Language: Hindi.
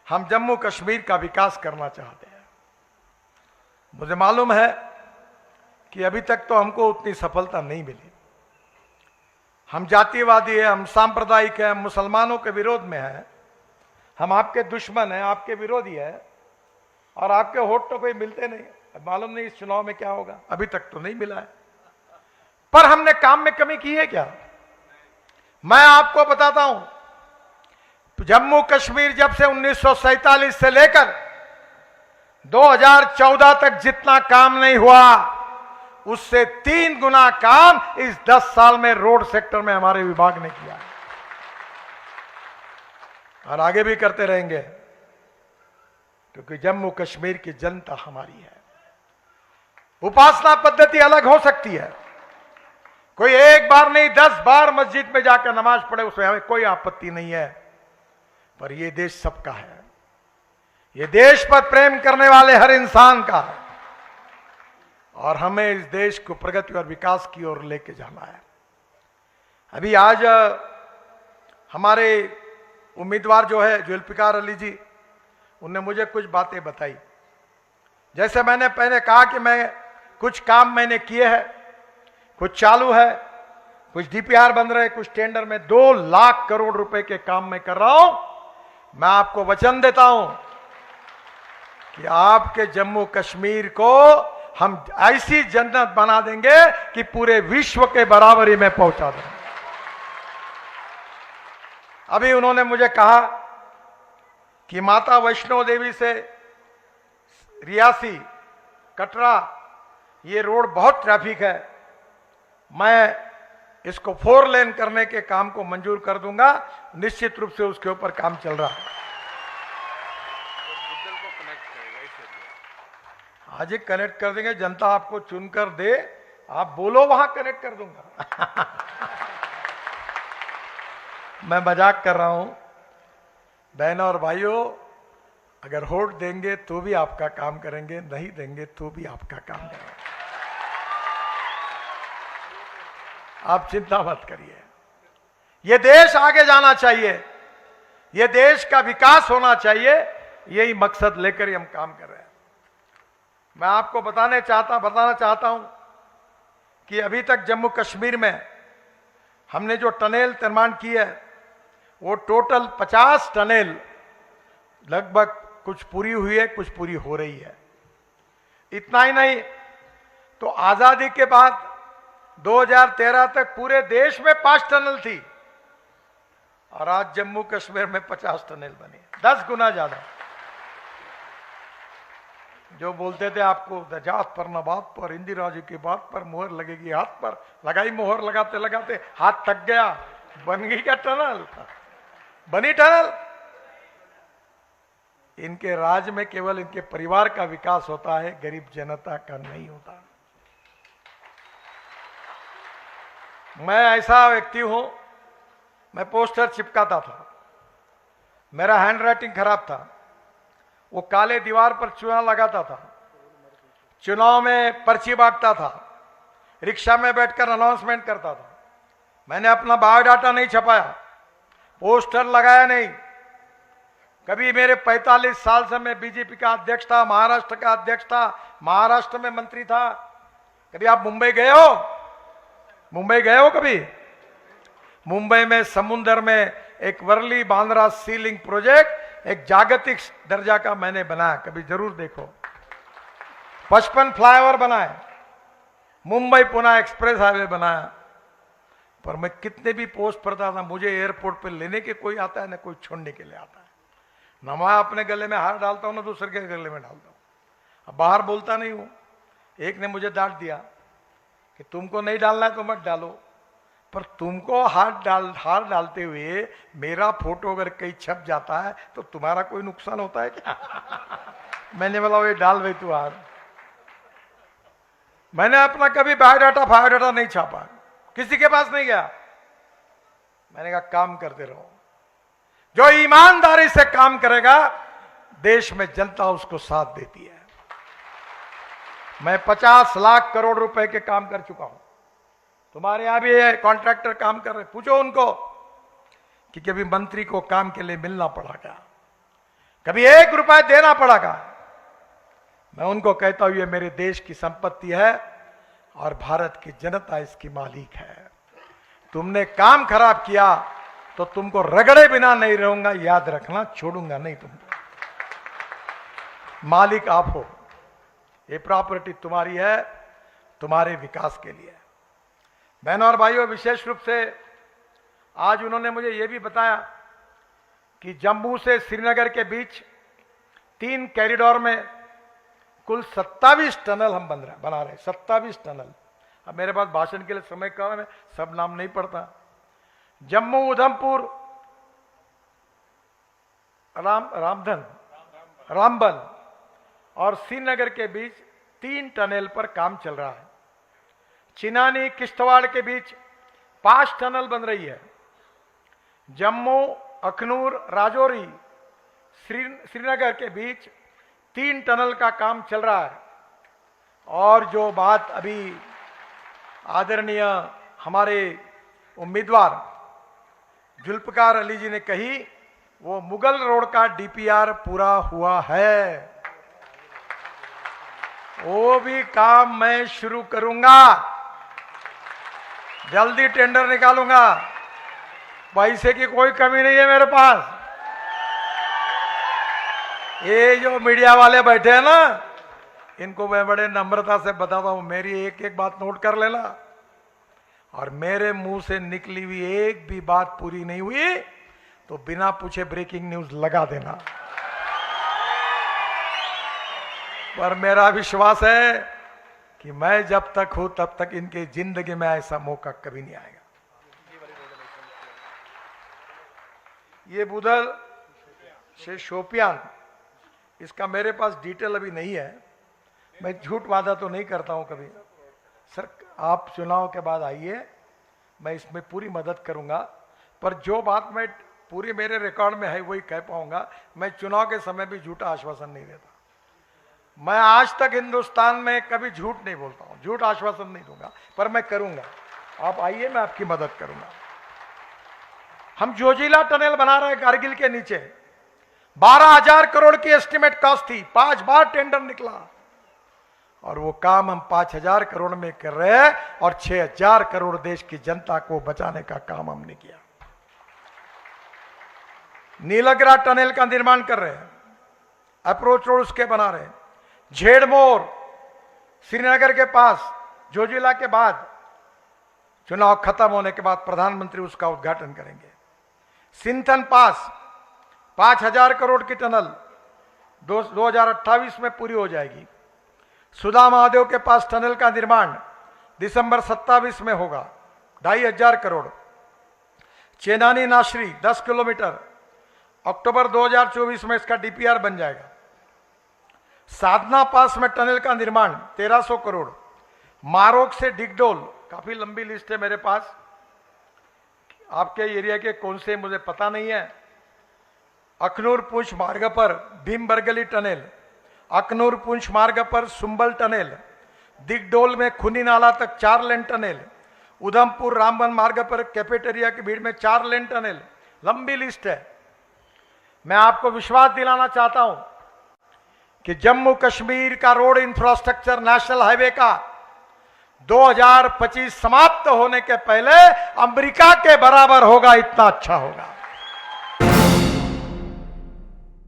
हम जम्मू कश्मीर का विकास करना चाहते हैं। मुझे मालूम है कि अभी तक तो हमको उतनी सफलता नहीं मिली। हम जातिवादी हैं, हम सांप्रदायिक हैं, हम मुसलमानों के विरोध में हैं, हम आपके दुश्मन हैं, आपके विरोधी हैं, और आपके वोट तो कोई मिलते नहीं। मालूम नहीं इस चुनाव में क्या होगा, अभी तक तो नहीं मिला है। पर हमने काम में कमी की है क्या? मैं आपको बताता हूं, जम्मू कश्मीर जब से 1947 से लेकर 2014 तक जितना काम नहीं हुआ, उससे 3 गुना काम इस 10 साल में रोड सेक्टर में हमारे विभाग ने किया है, और आगे भी करते रहेंगे, क्योंकि जम्मू कश्मीर की जनता हमारी है। उपासना पद्धति अलग हो सकती है, कोई एक बार नहीं 10 बार मस्जिद में जाकर नमाज पढ़े, उसमें हमें कोई आपत्ति नहीं है, पर यह देश सबका है, यह देश पर प्रेम करने वाले हर इंसान का है, और हमें इस देश को प्रगति और विकास की ओर लेके जाना है। अभी आज हमारे उम्मीदवार जो है जुल्फिकार अली जी, उन्होंने मुझे कुछ बातें बताई। जैसे मैंने पहले कहा कि मैं कुछ काम मैंने किए हैं, कुछ चालू है, कुछ डीपीआर बन रहे, कुछ टेंडर में 2 लाख करोड़ रुपए के काम मैं कर रहा हूं। मैं आपको वचन देता हूं कि आपके जम्मू कश्मीर को हम ऐसी जन्नत बना देंगे कि पूरे विश्व के बराबरी में पहुंचा देंगे। अभी उन्होंने मुझे कहा कि माता वैष्णो देवी से रियासी कटरा ये रोड बहुत ट्रैफिक है, मैं इसको 4 लेन करने के काम को मंजूर कर दूंगा। निश्चित रूप से उसके ऊपर काम चल रहा है। आज ही कनेक्ट कर देंगे, जनता आपको चुनकर दे, आप बोलो वहां कनेक्ट कर दूंगा। मैं मजाक कर रहा हूं। बहनों और भाइयों, अगर वोट देंगे तो भी आपका काम करेंगे, नहीं देंगे तो भी आपका काम करेंगे, आप चिंता मत करिए। यह देश आगे जाना चाहिए, यह देश का विकास होना चाहिए, यही मकसद लेकर ही हम काम कर रहे हैं। मैं आपको बताना चाहता हूं कि अभी तक जम्मू कश्मीर में हमने जो टनेल निर्माण की है, वो टोटल 50 टनेल लगभग कुछ पूरी हुई है, कुछ पूरी हो रही है। इतना ही नहीं, तो आजादी के बाद 2013 तक पूरे देश में 5 टनल थी, और आज जम्मू कश्मीर में 50 टनल बनी, 10 गुना ज्यादा। जो बोलते थे आपको जात पर न बात पर, इंदिरा जी की बात पर मुहर लगेगी हाथ पर, लगाई मुहर, लगाते लगाते हाथ थक गया, बन गई क्या टनल? बनी टनल। इनके राज में केवल इनके परिवार का विकास होता है, गरीब जनता का नहीं होता। मैं ऐसा व्यक्ति हूं, मैं पोस्टर चिपकाता था, मेरा हैंड राइटिंग खराब था, वो काले दीवार पर चूना लगाता था, चुनाव में पर्ची बांटता था, रिक्शा में बैठकर अनाउंसमेंट करता था। मैंने अपना बायोडाटा नहीं छपाया, पोस्टर लगाया नहीं। कभी मेरे 45 साल से मैं बीजेपी का अध्यक्ष था, महाराष्ट्र का अध्यक्ष था, महाराष्ट्र में मंत्री था। कभी आप मुंबई गए हो? मुंबई गए हो कभी? मुंबई में समुद्र में एक वर्ली बांद्रा सी लिंक प्रोजेक्ट, एक जागतिक दर्जा का मैंने बनाया, कभी जरूर देखो। 55 फ्लाईओवर बनाए, मुंबई पुणे एक्सप्रेस हाईवे बनाया। पर मैं कितने भी पोस्ट पढ़ता था, मुझे एयरपोर्ट पे लेने के कोई आता है, ना कोई छोड़ने के लिए आता है। ना मैं अपने गले में हार डालता हूं, ना दूसरे के गले में डालता हूं। अब बाहर बोलता नहीं हूं। एक ने मुझे डांट दिया कि तुमको नहीं डालना है तो मत डालो, पर तुमको हार डालते हुए मेरा फोटो अगर कहीं छप जाता है तो तुम्हारा कोई नुकसान होता है क्या? मैंने बोला वो डाल भाई तू हार। मैंने अपना कभी बायोडाटा नहीं छापा, किसी के पास नहीं गया। मैंने कहा काम करते रहो, जो ईमानदारी से काम करेगा देश में जनता उसको साथ देती है। मैं 50 लाख करोड़ रुपए के काम कर चुका हूं। तुम्हारे यहां भी कॉन्ट्रैक्टर काम कर रहे, पूछो उनको कि कभी मंत्री को काम के लिए मिलना पड़ा क्या, कभी 1 रुपया देना पड़ेगा। मैं उनको कहता हूं ये मेरे देश की संपत्ति है और भारत की जनता इसकी मालिक है। तुमने काम खराब किया तो तुमको रगड़े बिना नहीं रहूंगा, याद रखना, छोड़ूंगा नहीं तुमको। मालिक आप हो, ये प्रॉपर्टी तुम्हारी है, तुम्हारे विकास के लिए। बहनों और भाइयों, विशेष रूप से आज उन्होंने मुझे यह भी बताया कि जम्मू से श्रीनगर के बीच 3 कॉरिडोर में कुल 27 टनल हम बना रहे हैं। 27 टनल। अब मेरे पास भाषण के लिए समय कम है, सब नाम नहीं पढ़ता। जम्मू उधमपुर रामबन और श्रीनगर के बीच 3 टनल पर काम चल रहा है। चिनानी किश्तवाड़ के बीच 5 टनल बन रही है। जम्मू अखनूर राजौरी श्रीनगर के बीच 3 टनल का काम चल रहा है। और जो बात अभी आदरणीय हमारे उम्मीदवार जुल्फकार अली जी ने कही, वो मुगल रोड का डीपीआर पूरा हुआ है। वो भी काम मैं शुरू करूंगा, जल्दी टेंडर निकालूंगा। पैसे की कोई कमी नहीं है मेरे पास। ये जो मीडिया वाले बैठे हैं ना, इनको मैं बड़े नम्रता से बताता हूं, मेरी एक एक बात नोट कर लेना, और मेरे मुंह से निकली हुई एक भी बात पूरी नहीं हुई तो बिना पूछे ब्रेकिंग न्यूज लगा देना। पर मेरा विश्वास है कि मैं जब तक हूं तब तक इनकी जिंदगी में ऐसा मौका कभी नहीं आएगा। ये बुधल से शोपियान, इसका मेरे पास डिटेल अभी नहीं है। मैं झूठ वादा तो नहीं करता हूं कभी। सर, आप चुनाव के बाद आइए, मैं इसमें पूरी मदद करूंगा, पर जो बात मैं पूरी मेरे रिकॉर्ड में है वही कह पाऊंगा। मैं चुनाव के समय भी झूठा आश्वासन नहीं देता। मैं आज तक हिंदुस्तान में कभी झूठ नहीं बोलता हूं, झूठ आश्वासन नहीं दूंगा, पर मैं करूंगा। आप आइए, मैं आपकी मदद करूंगा। हम जोजिला टनल बना रहे हैं कारगिल के नीचे। 12,000 करोड़ की एस्टिमेट कॉस्ट थी, 5 बार टेंडर निकला, और वो काम हम 5,000 करोड़ में कर रहे हैं, और 6,000 करोड़ देश की जनता को बचाने का काम हमने किया। नीलगरा टनल का निर्माण कर रहे हैं, अप्रोच रोड उसके बना रहे हैं। झेड़मोर श्रीनगर के पास, जोजिला के बाद, चुनाव खत्म होने के बाद प्रधानमंत्री उसका उद्घाटन करेंगे। सिंथन पास 5,000 करोड़ की टनल 2028 में पूरी हो जाएगी। सुधा महादेव के पास टनल का निर्माण दिसंबर 27 में होगा, 2,500 करोड़। चेनानी नाशरी 10 किलोमीटर, अक्टूबर 2024 में इसका डीपीआर बन जाएगा। साधना पास में टनल का निर्माण 1,300 करोड़। मारोक से डिगडोल, काफी लंबी लिस्ट है मेरे पास, आपके एरिया के कौन से मुझे पता नहीं है। अखनूर पुंछ मार्ग पर भीमबरगली टनल, अखनूर पुंछ मार्ग पर सुंबल टनल, दिगडोल में खुनी नाला तक 4 लेन टनल, उधमपुर रामबन मार्ग पर कैफेटेरिया की भीड़ में 4 लेन टनल। लंबी लिस्ट है। मैं आपको विश्वास दिलाना चाहता हूं कि जम्मू कश्मीर का रोड इंफ्रास्ट्रक्चर नेशनल हाईवे का 2025 समाप्त होने के पहले अमेरिका के बराबर होगा, इतना अच्छा होगा।